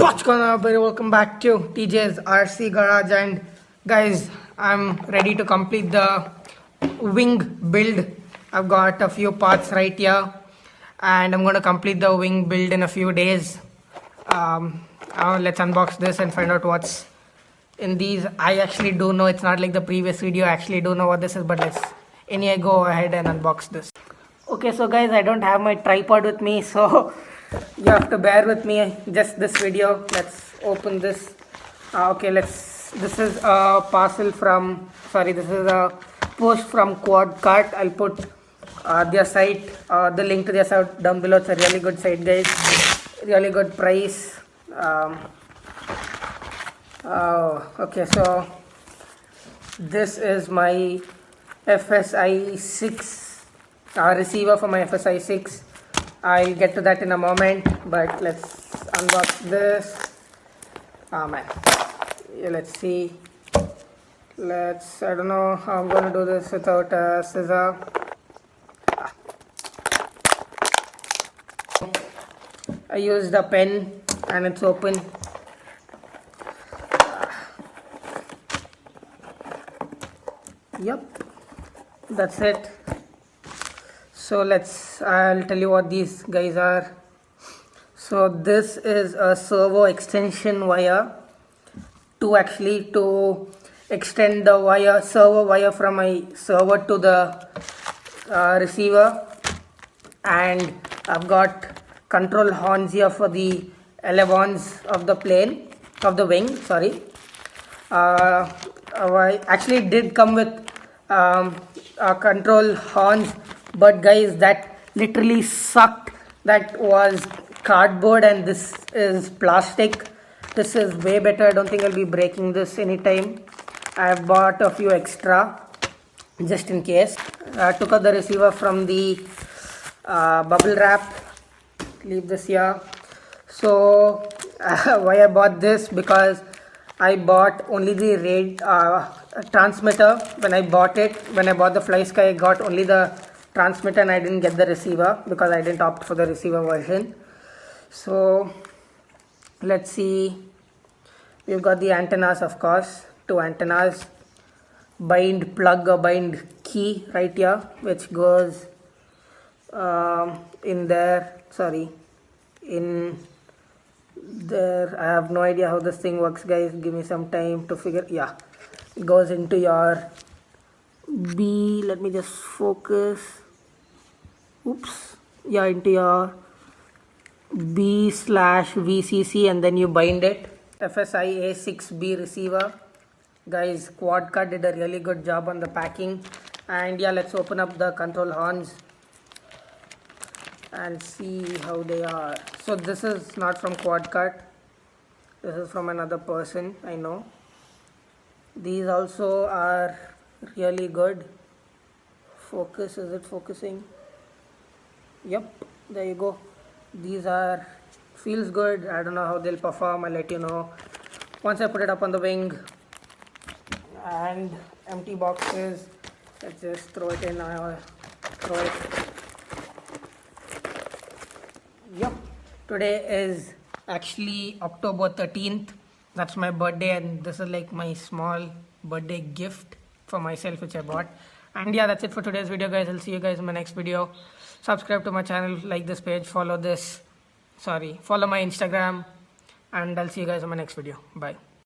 What's going on, everybody? Welcome back to TJ's RC Garage, and guys, I'm ready to complete the wing build. I've got a few parts right here, and I'm going to complete the wing build in a few days. Let's unbox this and find out what's in these. I actually do know, it's not like the previous video. I actually do know what this is, but let's anyway go ahead and unbox this. Okay, so guys, I don't have my tripod with me, so you have to bear with me just this video. Let's open this. This is a parcel from, this is a post from Quad Cart. I'll put their site, the link to their site down below. It's a really good site, guys. Really good price. Okay, so this is my FSI 6 receiver for my FSI 6. I'll get to that in a moment, but let's unbox this. Man, yeah, let's see. I don't know how I'm gonna do this without a scissor. I used a pen and it's open. Yep, that's it. So I'll tell you what these guys are. So this is a servo extension wire to extend the servo wire from my server to the receiver, and I've got control horns here for the elevons of the wing. I actually did come with control horns, but guys, that literally sucked. That was cardboard and this is plastic. This is way better. I don't think I'll be breaking this anytime. I've bought a few extra just in case. I took out the receiver from the bubble wrap. Leave this here. So why I bought this? Because I bought only the transmitter. When I bought the FlySky, I got only the transmitter and I didn't get the receiver because I didn't opt for the receiver version. So let's see. We've got the antennas, of course, 2 antennas, bind key right here, which goes in there. In there. I have no idea how this thing works, guys. Give me some time to figure. Yeah, it goes into your B. Let me just focus. Oops. Yeah, into your B/VCC, and then you bind it. FSI A6B receiver, guys. Quad Cart did a really good job on the packing. And yeah, let's open up the control horns and see how they are. So this is not from Quad Cart. This is from another person I know. These also are really good. Focus, is it focusing? Yep, there you go. These feels good. I don't know how they'll perform. I'll let you know once I put it up on the wing. And empty boxes. Let's just throw it in. Throw it. Yep. Today is actually October 13th. That's my birthday, and this is like my small birthday gift for myself which I bought. And yeah, that's it for today's video, guys. I'll see you guys in my next video. Subscribe to my channel, like this page, follow my Instagram, and I'll see you guys in my next video. Bye.